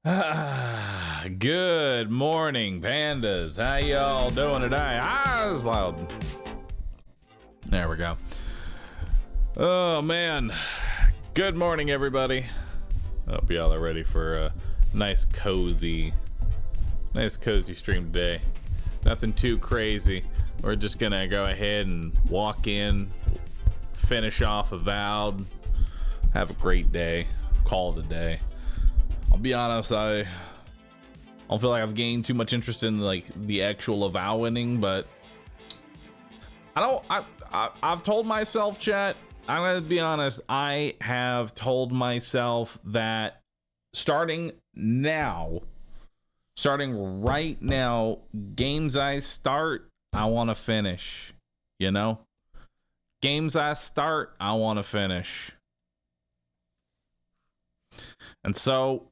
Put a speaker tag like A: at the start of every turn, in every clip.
A: Good morning, pandas. How y'all doing today? Eyes loud. There we go. Oh man. Good morning, everybody. Hope y'all are ready for a nice cozy stream today. Nothing too crazy. We're just gonna go ahead and walk in, finish off Avowed, have a great day, call it a day. I'll be honest, I don't feel like I've gained too much interest in like the actual Avowing, but I've told myself, chat, I'm gonna be honest, I have told myself that starting right now, games I start, I want to finish, you know? Games I start, I want to finish. And so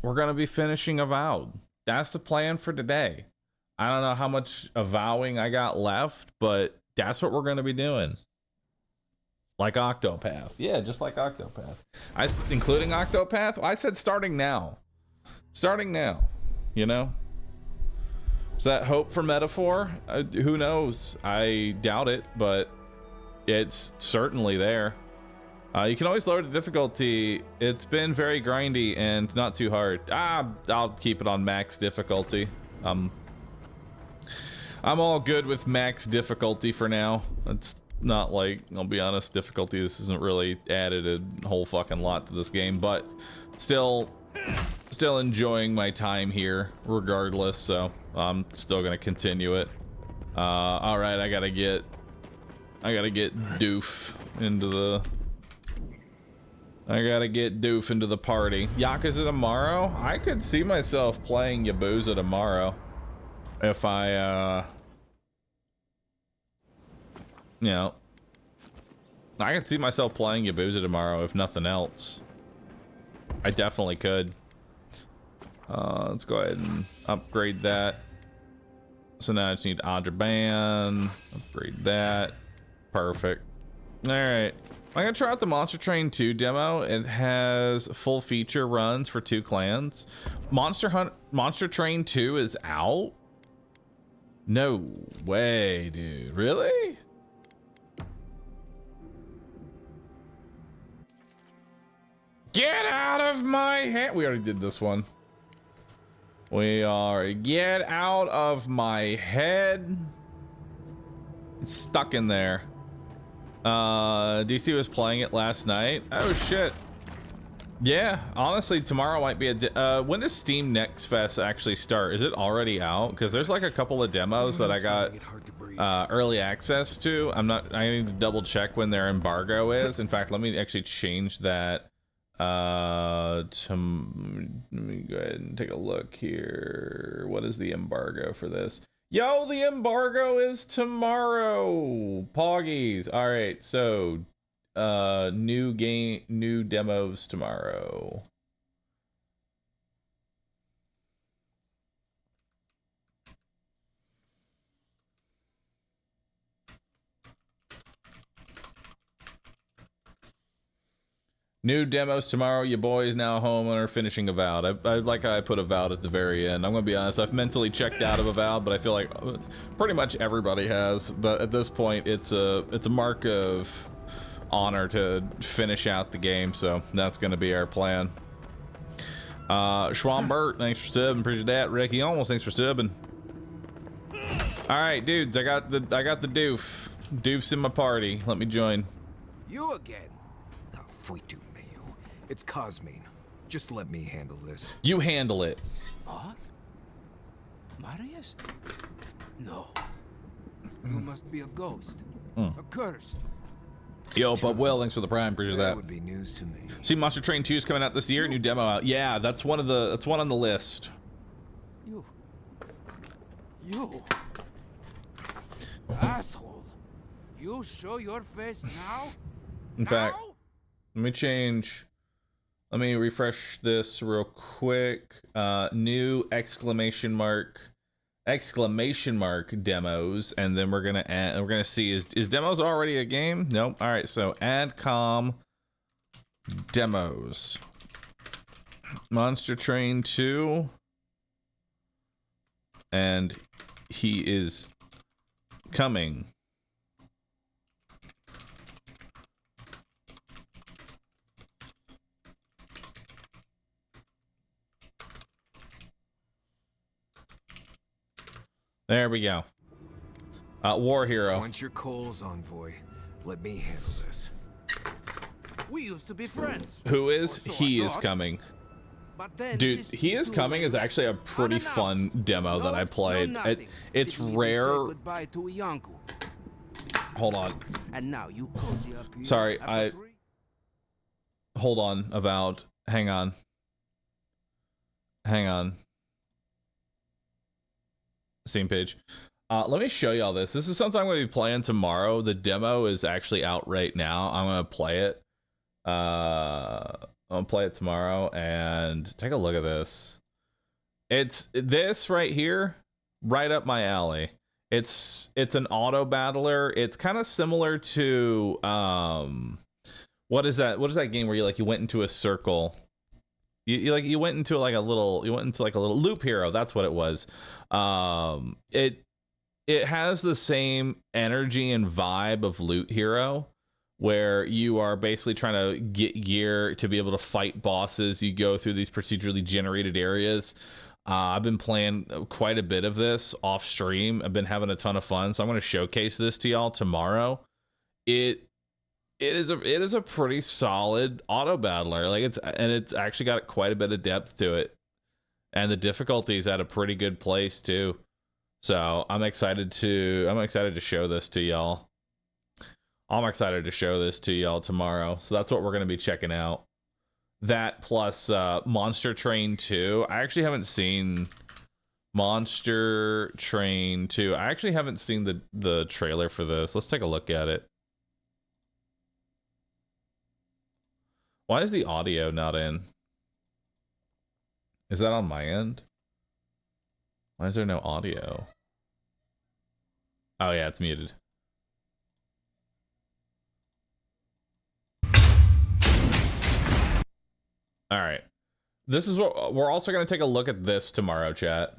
A: we're going to be finishing Avowed. That's the plan for today. I don't know how much Avowing I got left, but that's what we're going to be doing. Like Octopath. Yeah, just like Octopath. Including Octopath? I said starting now. Starting now, you know? Is that hope for metaphor? Who knows? I doubt it, but it's certainly there. You can always lower the difficulty. It's been very grindy and not too hard. I'll keep it on max difficulty. I'm all good with max difficulty for now. It's not like, I'll be honest, difficulty, this isn't really added a whole fucking lot to this game, but still enjoying my time here regardless, so I'm still gonna continue it. All right, I gotta get Doof into the party. Yakuza tomorrow? I could see myself playing Yabuza tomorrow if I you know, I could see myself playing Yabuza tomorrow if nothing else. I definitely could. Let's go ahead and upgrade that. So now I just need Adraban. Upgrade that. Perfect. All right. I'm gonna try out the Monster Train 2 demo. It has full feature runs for 2 clans. Monster Train 2 is out? No way, dude. Really? Get out of my head. We already did this one. Get out of my head. It's stuck in there. DC was playing it last night. Oh shit. Yeah, honestly, tomorrow might be when does Steam Next Fest actually start? Is it already out? Because there's like a couple of demos that I got early access to. I need to double check when their embargo is. In fact, let me actually change that. Let me go ahead and take a look here. What is the embargo for this? Yo, the embargo is tomorrow. Poggies. All right, so new demos tomorrow. New demos tomorrow. Your boy is now a homeowner, finishing Avowed. I like how I put Avowed at the very end. I'm gonna be honest, I've mentally checked out of Avowed, but I feel like pretty much everybody has. But at this point, it's a mark of honor to finish out the game, so that's gonna be our plan. Schwambert, thanks for subbing, appreciate that. Ricky almost, thanks for subbing. All right, dudes, I got the doof. Doof's in my party. Let me join.
B: You again? It's Cosmine. Just let me handle this.
A: You handle it.
C: What? Marius? No.
B: You must be a ghost. A curse.
A: Yo, but Will, thanks for the prime. Appreciate that.
B: That would be news to me.
A: See, Monster Train 2 is coming out this year. New demo out. Yeah, that's one on the list.
C: You. Asshole. You show your face now?
A: In fact, let me refresh this real quick. New exclamation mark demos, and then we're gonna see is demos already a game? Nope. All right, so AdCom demos. Monster Train 2. And he is coming. There we go. War Hero.
D: Quench your coals, envoy. Let me handle this.
C: We used to be friends.
A: Who is?
C: Or so
A: He
C: I
A: is
C: thought.
A: coming.
C: But then
A: Dude,
C: this
A: He Is
C: G2
A: Coming is
C: went
A: actually a pretty
C: unannounced.
A: fun demo that I
C: Note,
A: played.
C: no
A: It's
C: nothing. Didn't even
A: rare.
C: say goodbye to Yanku.
A: Hold on.
C: And now you cozy up here.
A: Sorry,
C: after 3?
A: Hold on, Avowed. Hang on. Hang on. Same page. Let me show y'all this. This is something I'm going to be playing tomorrow. The demo is actually out right now. I'm going to play it. I'm going to play it tomorrow and take a look at this. It's this right here, right up my alley. It's an auto battler. It's kind of similar to what is that game where you went into a circle? You went into like a little loop hero. That's what it was. It has the same energy and vibe of Loot Hero, where you are basically trying to get gear to be able to fight bosses. You go through these procedurally generated areas. I've been playing quite a bit of this off stream. I've been having a ton of fun, so I'm going to showcase this to y'all tomorrow. It is a pretty solid auto battler. It's actually got quite a bit of depth to it, and the difficulty is at a pretty good place too. So I'm excited to show this to y'all. I'm excited to show this to y'all tomorrow. So that's what we're going to be checking out. That plus Monster Train 2. I actually haven't seen Monster Train 2. I actually haven't seen the trailer for this. Let's take a look at it. Why is the audio not in? Is that on my end? Why is there no audio? Oh yeah, it's muted. All right. This is what we're also going to take a look at this tomorrow, chat.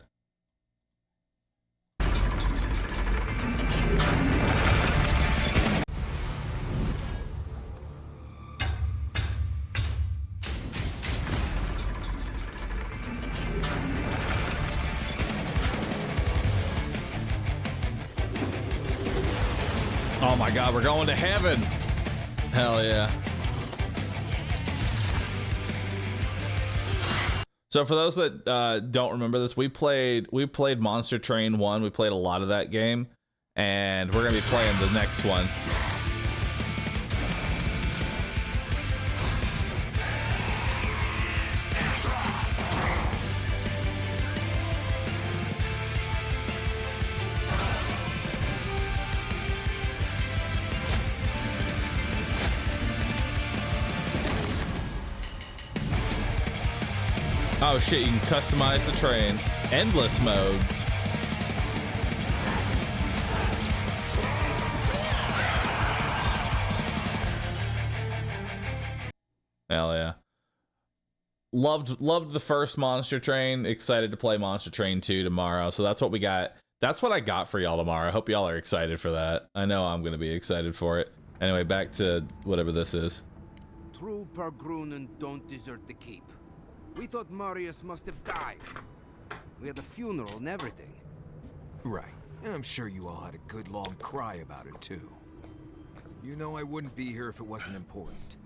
A: Oh my God, we're going to heaven. Hell yeah. So for those that don't remember this, we played Monster Train 1. We played a lot of that game, and we're going to be playing the next one. Oh shit, you can customize the train. Endless mode. Hell yeah. Loved the first Monster Train. Excited to play Monster Train 2 tomorrow. So that's what we got. That's what I got for y'all tomorrow. I hope y'all are excited for that. I know I'm going to be excited for it. Anyway, back to whatever this is.
C: True Pargrunen don't desert the keep. We thought Marius must have died. We had a funeral and everything.
D: Right. And I'm sure you all had a good long cry about it, too. You know I wouldn't be here if it wasn't important.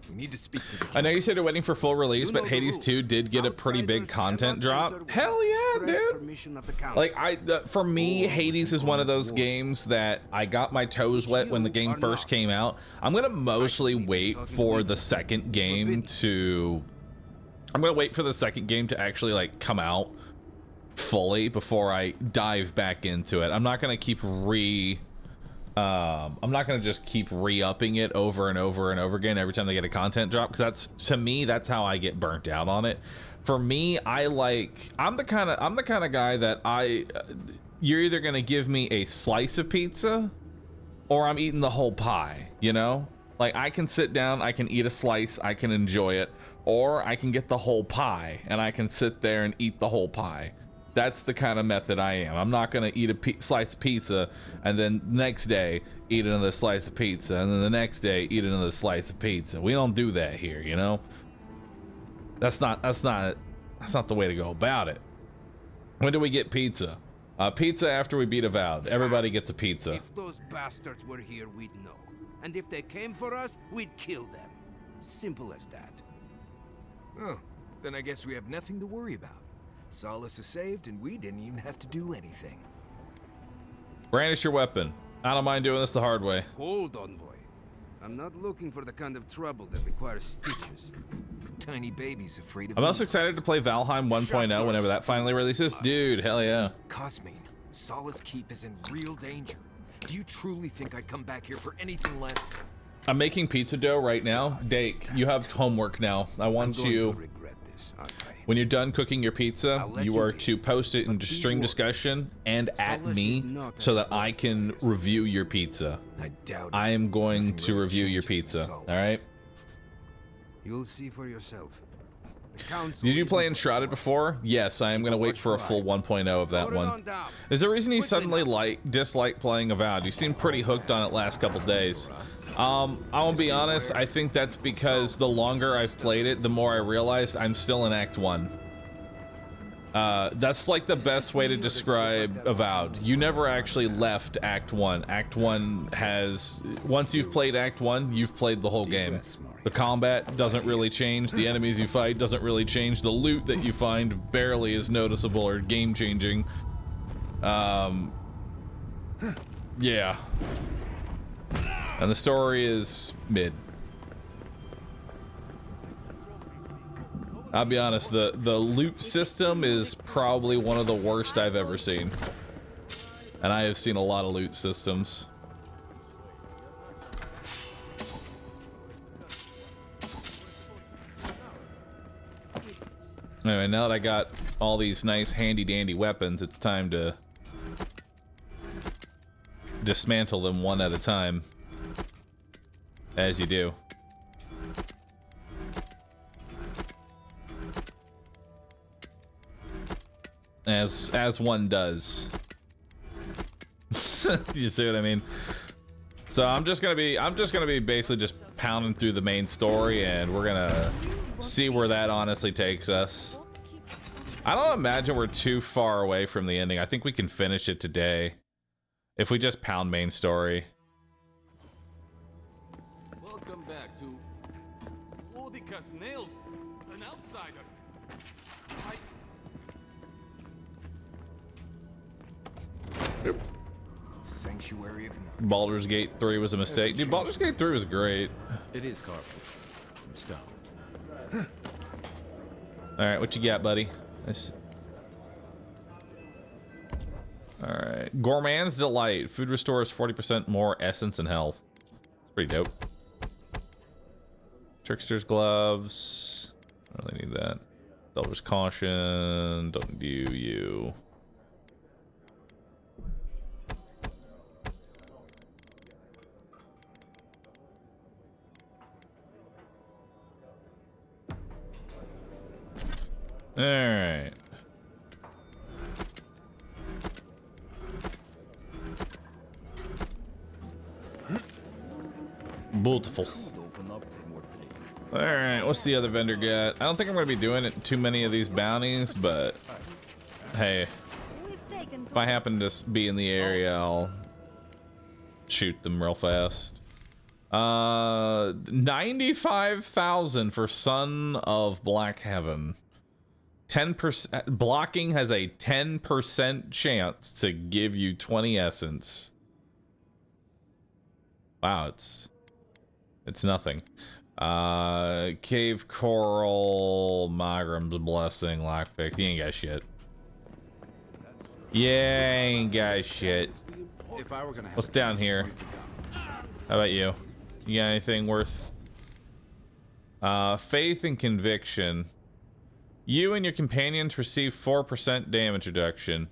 D: We need to speak to the
A: I know you said you're waiting for full release,
C: You know
A: but
C: the
A: Hades
C: rules.
A: 2 did get a pretty big
C: Outsiders
A: content
C: cannot
A: drop.
C: enter
A: Hell yeah,
C: without express
A: dude.
C: permission of the council.
A: Like for me, Hades is one of those games that I got my toes wet when the game first came out. I'm gonna mostly wait for the second game to. I'm gonna wait for the second game to actually like come out fully before I dive back into it. I'm not gonna keep I'm not gonna just keep re-upping it over and over and over again every time they get a content drop, because that's how I get burnt out on it. For me, I'm the kind of guy that you're either gonna give me a slice of pizza or I'm eating the whole pie, you know? Like, I can sit down, I can eat a slice, I can enjoy it, or I can get the whole pie and I can sit there and eat the whole pie. That's the kind of method I am. I'm not gonna eat a slice of pizza and then next day eat another slice of pizza and then the next day eat another slice of pizza. We don't do that here, you know? That's not the way to go about it. When do we get pizza? Pizza after we beat Avowed. Everybody gets a pizza.
C: If those bastards were here, we'd know. And if they came for us, we'd kill them. Simple as that.
D: Oh, then I guess we have nothing to worry about. Solace is saved, and we didn't even have to do anything.
A: Brandish your weapon. I don't mind doing this the hard way.
C: Hold on, boy. I'm not looking for the kind of trouble that requires stitches.
D: Tiny baby's afraid of
A: I'm also
D: needles.
A: excited to play Valheim 1.0 whenever that finally releases. Dude, hell yeah.
D: Cosmine, Solace Keep is in real danger. Do you truly think I'd come back here for anything less?
A: I'm making pizza dough right now. Dake, you have homework now. I want you,
C: regret this, aren't I?
A: when you're done cooking your pizza, you are to post it in stream discussion and at me so that I can review your pizza.
D: I doubt it.
A: I am going
D: Nothing
A: to
D: really
A: review your
D: changes in
A: pizza,
D: Solace.
A: all right?
C: You'll see for yourself. The council
A: Did you play
C: isn't-
A: Enshrouded before? Yes, I am going to wait for a full 1.0 of that
C: Vote it
A: one.
C: on down.
A: Is there a reason you
C: Quickly
A: suddenly
C: now.
A: dislike playing Avowed? You seem pretty hooked on it last couple days. I won't be honest, I think that's because the longer I've played it, the more I realized I'm still in Act 1. That's like the best way to describe Avowed. You never actually left Act 1. Act 1 has... Once you've played Act 1, you've played the whole game. The combat doesn't really change. The enemies you fight doesn't really change. The loot that you find barely is noticeable or game-changing. Yeah. And the story is mid. I'll be honest, the loot system is probably one of the worst I've ever seen. And I have seen a lot of loot systems. Anyway, now that I got all these nice handy dandy weapons, it's time to dismantle them one at a time. As you do. As one does. You see what I mean? So I'm just gonna be basically just pounding through the main story, and we're gonna see where that honestly takes us. I don't imagine we're too far away from the ending. I think we can finish it today if we just pound main story.
E: Welcome back to Odicus Nails, an outsider.
D: Sanctuary of Night.
A: Baldur's Gate 3 was a mistake. Dude, Baldur's Gate 3 was great.
E: It is colorful. Stop.
A: Alright, what you got, buddy? Nice. Alright. Gourmand's Delight. Food restores 40% more essence and health. It's pretty dope. Trickster's Gloves. I don't really need that. Delver's Caution. Don't do you. Alright. Beautiful. Alright, what's the other vendor got? I don't think I'm going to be doing it too many of these bounties, but hey, if I happen to be in the area, I'll shoot them real fast. 95,000 for Son of Black Heaven. 10% blocking has a 10% chance to give you 20 essence. Wow, it's nothing. Cave Coral, Magram's Blessing, Lockpick. You ain't got shit. Yeah, ain't got shit.
E: If I were gonna have
A: What's down here? How about you? You got anything worth? Faith and Conviction. You and your companions receive 4% damage reduction.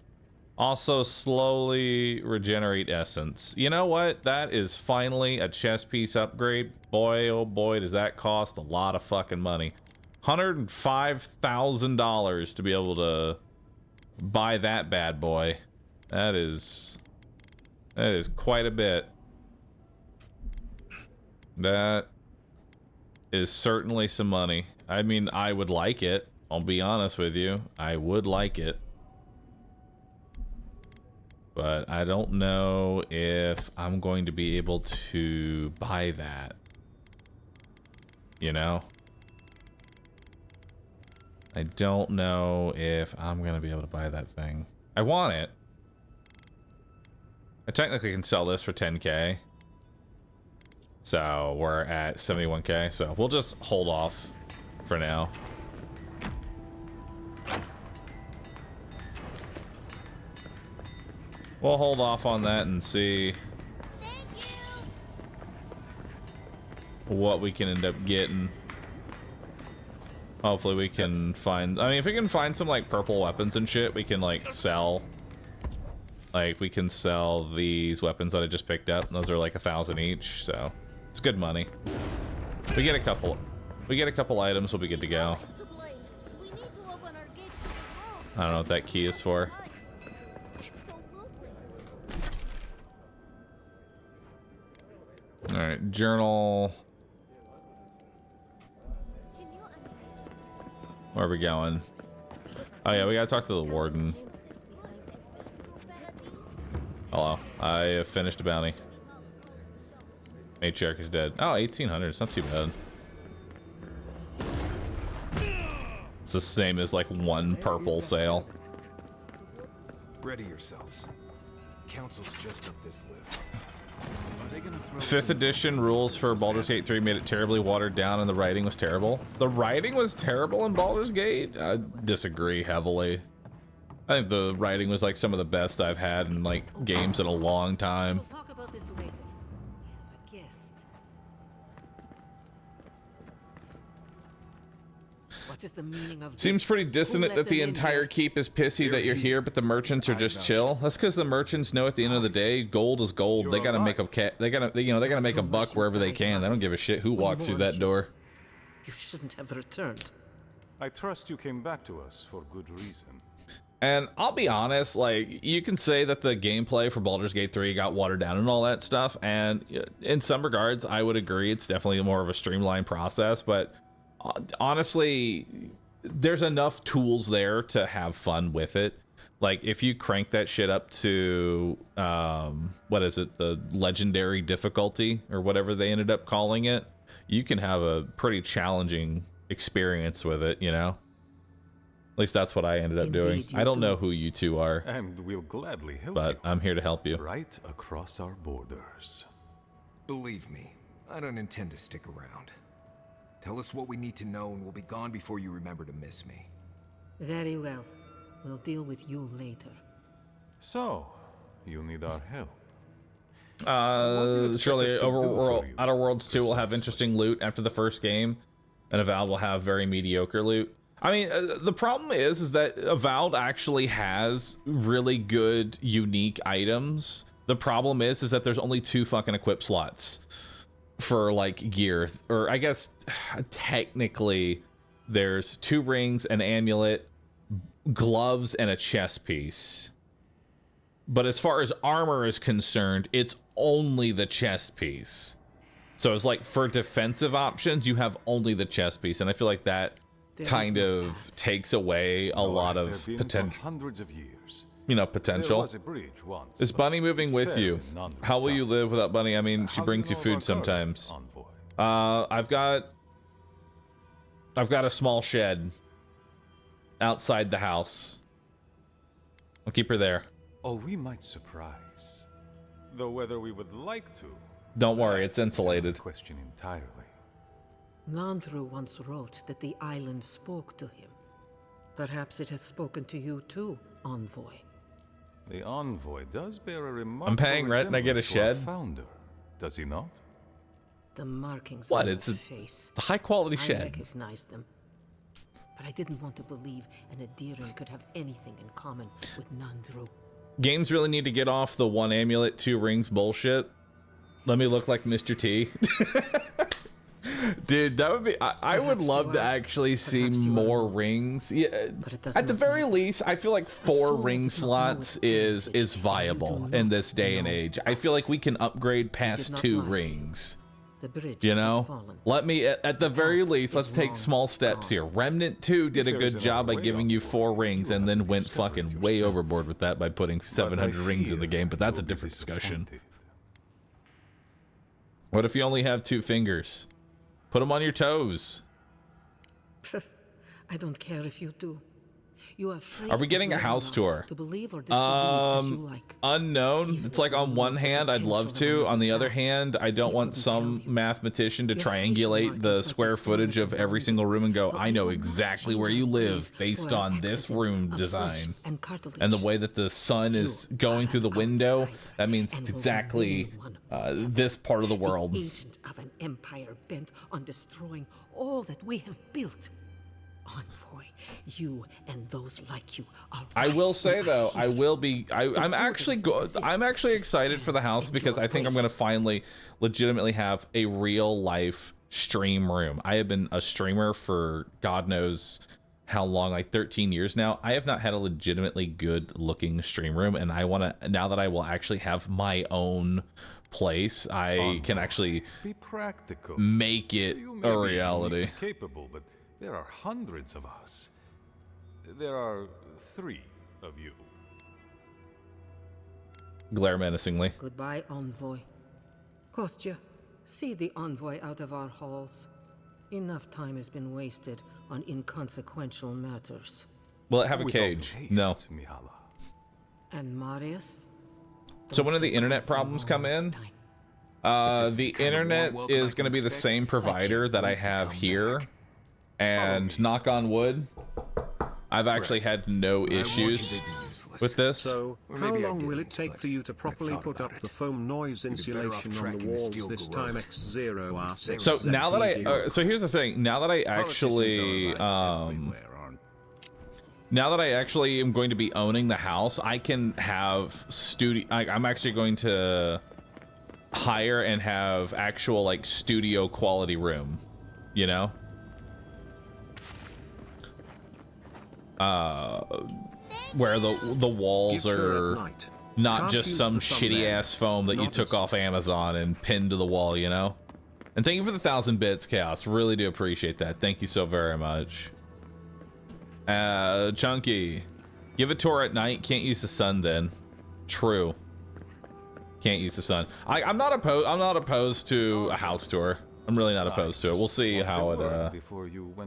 A: Also, slowly regenerate essence. You know what? That is finally a chess piece upgrade. Boy, oh boy, does that cost a lot of fucking money. $105,000 to be able to buy that bad boy. That is quite a bit. That is certainly some money. I mean, I would like it. I'll be honest with you. I would like it. But I don't know if I'm going to be able to buy that. You know? I don't know if I'm going to be able to buy that thing. I want it. I technically can sell this for 10K. So we're at 71K. So we'll just hold off for now. We'll hold off on that and see what we can end up getting. Hopefully we can find, I mean, if we can find some like purple weapons and shit, we can like sell. Like we can sell these weapons that I just picked up. Those are like 1,000 each, so it's good money. We get a couple items, we'll be good to go. I don't know what that key is for. All right, journal. Where are we going? Oh yeah, we gotta talk to the warden. Hello, I have finished a bounty. Matriarch is dead. Oh, 1,800, it's not too bad. It's the same as like one purple sale.
D: Ready yourselves. Council's just up this lift.
A: 5th edition rules for Baldur's Gate 3 made it terribly watered down and the writing was terrible. The writing was terrible in Baldur's Gate? I disagree heavily. I think the writing was like some of the best I've had in like games in a long time.
F: We'll talk about this later. We have a guest. What is the meaning of
A: Seems
F: this?
A: pretty
F: Who
A: dissonant
F: let
A: that the
F: them in
A: entire
F: here?
A: keep is pissy that you're here, but the merchants are just chill. That's because the merchants know at the end of the day, gold is gold. They gotta make they gotta make a buck wherever they can. They don't give a shit who walks through that door.
F: You shouldn't have returned.
G: I trust you came back to us for good reason.
A: And I'll be honest, like, you can say that the gameplay for Baldur's Gate 3 got watered down and all that stuff, and in some regards, I would agree it's definitely more of a streamlined process, but honestly, there's enough tools there to have fun with it. Like, if you crank that shit up to, what is it, the legendary difficulty, or whatever they ended up calling it, you can have a pretty challenging experience with it, you know? At least that's what I ended up doing.
F: Indeed, you
A: I don't know
F: do.
A: who you two are,
G: And we'll gladly help
A: but
G: you.
A: I'm here to help you.
G: Right across our borders.
D: Believe me, I don't intend to stick around. Tell us what we need to know and we'll be gone before you remember to miss me.
F: Very well. We'll deal with you later.
G: So, you need our help.
A: Surely
G: us to do for you,
A: Outer Worlds 2 will have interesting loot after the first game, and Avowed will have very mediocre loot. I mean, the problem is that Avowed actually has really good, unique items. The problem is that there's only 2 fucking equip slots for like gear, or I guess technically there's 2 rings, an amulet, gloves, and a chest piece. But as far as armor is concerned, it's only the chest piece. So it's like for defensive options, you have only the chest piece, and I feel like that
F: There
A: kind
F: is no
A: of
F: path.
A: takes away a lot
G: Has
A: of
G: there been for
A: potential,
G: hundreds of years.
A: you know,
G: There
A: potential.
G: was a bridge once,
A: Is
G: but
A: Bunny moving
G: it
A: with
G: fell
A: you?
G: in Nonder's
A: How will you
G: time.
A: live without Bunny? I mean, she
G: How do
A: brings you
G: know
A: food
G: about our
A: sometimes.
G: envoy?
A: I've got a small shed outside the house. I'll keep her there.
G: Oh, we might surprise. Though whether we would like to.
A: Don't worry, it's
G: that is another
A: insulated.
G: question entirely.
F: Nandru once wrote that the island spoke to him. Perhaps it has spoken to you too, Envoy.
G: The envoy does bear a remarkable
A: paying rent and I get a
G: resemblance to our
A: shed?
G: Founder, does he not?
F: The markings
A: What?
F: on
A: It's
F: your
A: a
F: face.
A: high quality
F: I
A: shed.
F: recognized them. But I didn't want to believe an Adiran could have anything in common with Nandru.
A: Games really need to get off the 1 amulet, 2 rings bullshit. Let me look like Mr. T. Dude, that would be... I would love to actually see more rings. Yeah, at the very least, I feel like 4 ring slots is viable in this day and age. I feel like we can upgrade past 2 rings. You know? Let me, at the very least, let's take small steps here. Remnant 2 did a good job by giving you 4 rings and then went fucking way overboard with that by putting 700 rings in the game, but that's a different discussion. What if you only have 2 fingers? Put them on your toes.
F: I don't care if you do. You are free.
A: Are we getting a house tour?
F: To believe or disbelieve as you like.
A: Unknown. It's like on one hand, I'd love to. On the other hand, I don't want some mathematician to triangulate the square footage of every single room and go, I know exactly where you live based on this room design. And the way that the sun is going through the window, that means it's exactly this part of the world.
F: Agent of an empire bent on destroying all that we have built. Envoy, you and those like you are.
A: I will say though, I'm actually excited for the house because I think I'm going to finally legitimately have a real life stream room. I have been a streamer for God knows how long, like 13 years now. I have not had a legitimately good looking stream room, and I want to, now that I will actually have my own place, I can actually
G: be practical.
A: Make it a reality.
G: Capable, but there are hundreds of us. There are 3 of you.
A: Glare menacingly.
F: Goodbye, Envoy. Kostya, see the Envoy out of our halls. Enough time has been wasted on inconsequential matters.
A: Will it have a cage? No.
G: Mihala.
F: And Marius?
A: So when do the internet problems come in? The internet is going to be the same provider that I have here. And knock on wood, I've actually had no issues with this.
H: So, how long will it take for you to properly put up the foam noise insulation on the walls this time? X0R6.
A: So now that I, so here's the thing. Now that I actually, now that I actually am going to be owning the house, I can have I'm actually going to hire and have actual like studio quality room, you know? Where the walls are not just some shitty ass foam that you took off Amazon and pinned to the wall, you know? And thank you for the 1,000 bits, Chaos. Really do appreciate that. Thank you so very much. Chunky, give a tour at night. Can't use the sun then. True. Can't use the sun. I'm not opposed to a house tour. I'm really not opposed to it. We'll see how it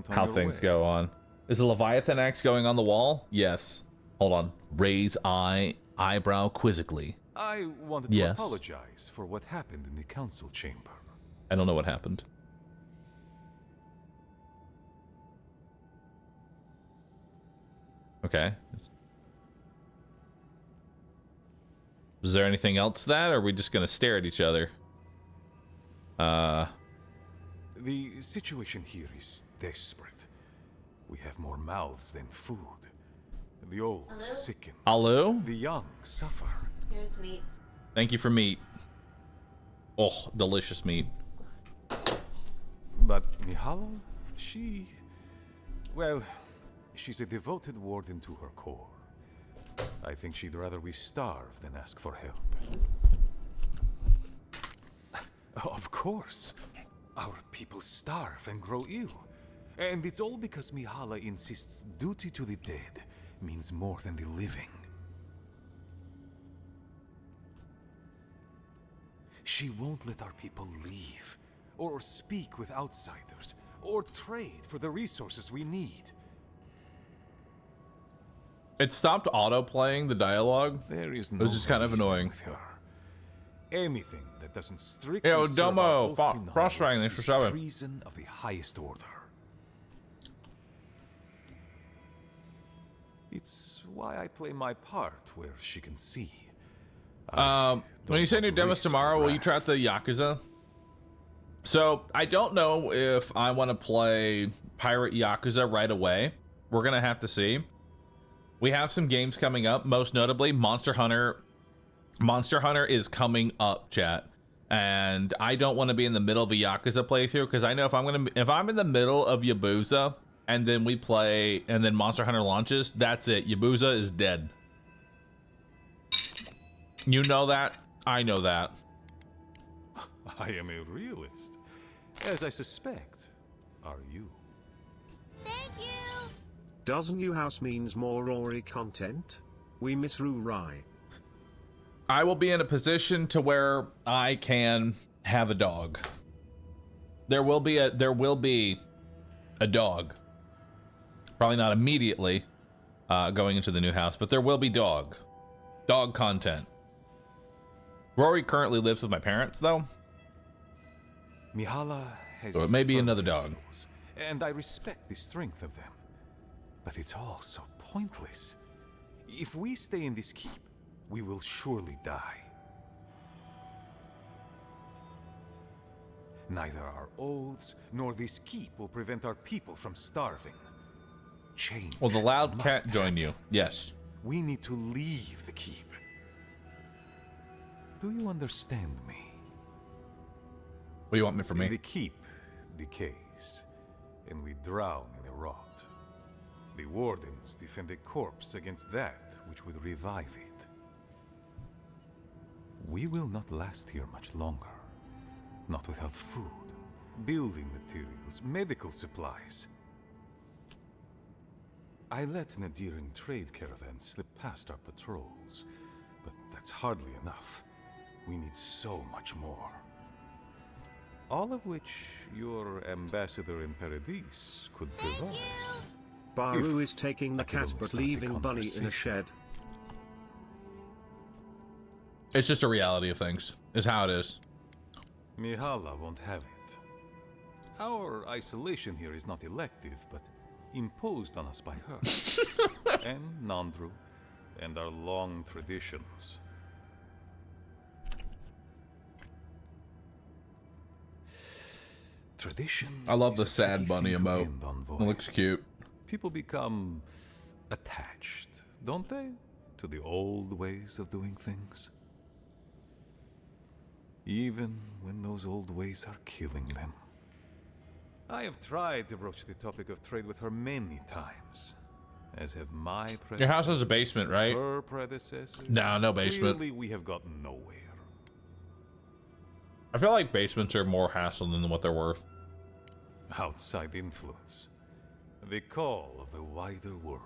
A: how things go on. Is the Leviathan axe going on the wall? Yes. Hold on. Raise eyebrow quizzically.
G: I wanted to apologize for what happened in the council chamber.
A: I don't know what happened. Okay. Is there anything else to that, or are we just gonna stare at each other?
G: The situation here is desperate. We have more mouths than food. The old sicken.
A: Hello?
G: The young suffer.
I: Here's meat.
A: Thank you for meat. Oh, delicious meat.
G: But Mihala, well, she's a devoted warden to her core. I think she'd rather we starve than ask for help. Of course. Our people starve and grow ill. And it's all because Mihala insists duty to the dead means more than the living. She won't let our people leave, or speak with outsiders, or trade for the resources we need.
A: It stopped auto-playing the dialogue.
G: There is
A: it was just kind of annoying.
G: With her. Anything that doesn't strictly
A: Yo,
G: serve
A: Domo,
G: our
A: Frostdragon, thanks for subbing.
G: Treason of the highest order. It's why I play my part where she can see.
A: When you say new demos tomorrow, will you try out the Yakuza? So, I don't know if I want to play Pirate Yakuza right away. We're going to have to see. We have some games coming up, most notably Monster Hunter. Monster Hunter is coming up, chat. And I don't want to be in the middle of a Yakuza playthrough, because I know if I'm in the middle of Yabuza and then we play and then Monster Hunter launches, that's it. Yabuza is dead. You know that. I know that.
G: I am a realist, as I suspect are you.
I: Thank you.
H: Doesn't new house means more Rory content? We miss Rai.
A: I will be in a position to where I can have a dog. There will be a dog. Probably not immediately going into the new house, but there will be dog content. Rory currently lives with my parents though.
G: Mihala has
A: So it may be
G: firm
A: another dog.
G: principles, and I respect the strength of them. But it's all so pointless. If we stay in this keep, we will surely die. Neither our oaths nor this keep will prevent our people from starving. Change.
A: Well, the loud
G: must
A: cat joined you.
G: happen.
A: Yes.
G: We need to leave the keep. Do you understand me?
A: What do you want me from me?
G: The keep decays, and we drown in a rot. The wardens defend a corpse against that which would revive it. We will not last here much longer. Not without food, building materials, medical supplies. I let Nadiran trade caravans slip past our patrols, but that's hardly enough. We need so much more. All of which your ambassador in Paradise could provide.
H: Bahroo
G: If
H: is taking
G: I
H: the
G: could
H: cat
G: only
H: but
G: start the
H: leaving Bunny in a shed.
A: It's just a reality of things, is how it is.
G: Mihala won't have it. Our isolation here is not elective, but imposed on us by her. And Nandru, and our long traditions. Tradition.
A: I love
G: is
A: the
G: a
A: sad
G: tricky
A: bunny
G: thing to
A: emote.
G: end on,
A: It looks cute.
G: People become attached, don't they, to the old ways of doing things? Even when those old ways are killing them. I have tried to broach the topic of trade with her many times, as have my predecessors.
A: Your house has a basement, right?
G: Her predecessors.
A: No basement.
G: Clearly, we have gotten nowhere.
A: I feel like basements are more hassle than what they're worth.
G: Outside influence. The call of the wider world.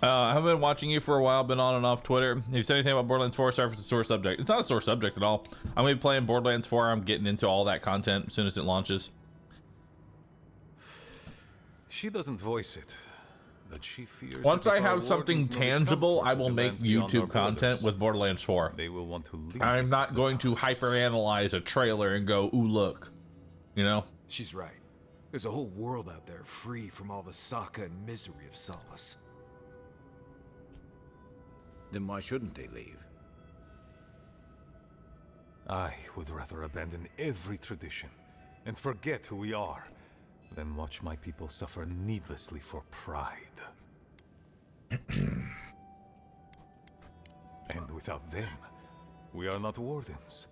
A: I haven't been watching you for a while, been on and off Twitter. Have you said anything about Borderlands 4? Sorry for the sore subject. It's not a sore subject at all. I'm going to be playing Borderlands 4. I'm getting into all that content as soon as it launches.
G: She doesn't voice it, but she fears
A: Once
G: that
A: I
G: if our
A: have something
G: wardens know the
A: tangible, I
G: comforts of
A: will
G: the
A: make
G: lands beyond our
A: YouTube content
G: borders,
A: with Borderlands 4.
G: they will want to leave.
A: I'm not
G: the
A: going to
G: tusks.
A: hyperanalyze a trailer and go, ooh, look. You know?
D: She's right. There's a whole world out there free from all the Sokka and misery of Solace.
E: Then why shouldn't they leave?
G: I would rather abandon every tradition and forget who we are than watch my people suffer needlessly for pride. And without them, we are not wardens.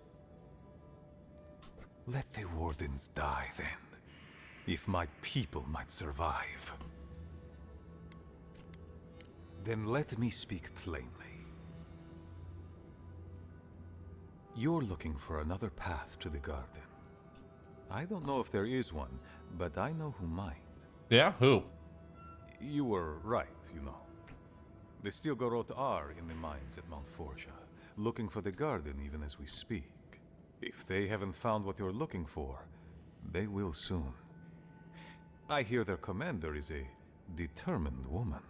G: Let the wardens die then, if my people might survive. Then let me speak plainly. You're looking for another path to the garden. I don't know if there is one, but I know who might.
A: Yeah? Who?
G: You were right, you know. The Stilgarot are in the mines at Mount Forja, looking for the garden even as we speak. If they haven't found what you're looking for, they will soon. I hear their commander is a determined woman.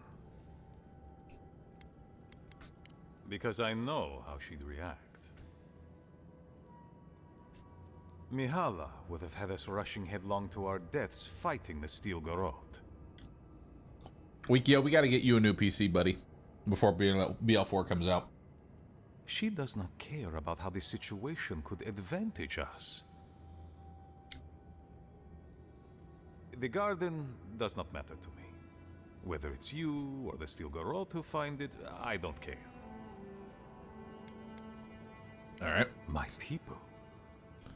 G: Because I know how she'd react. Mihala would have had us rushing headlong to our deaths fighting the Stilgarot.
A: We gotta get you a new PC, buddy, before BL4 comes out.
G: She does not care about how the situation could advantage us. The garden does not matter to me. Whether it's you or the Steel Garrote who find it, I don't care.
A: All right.
G: My people.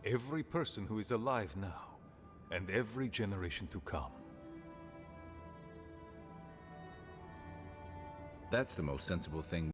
G: Every person who is alive now, and every generation to come.
E: That's the most sensible thing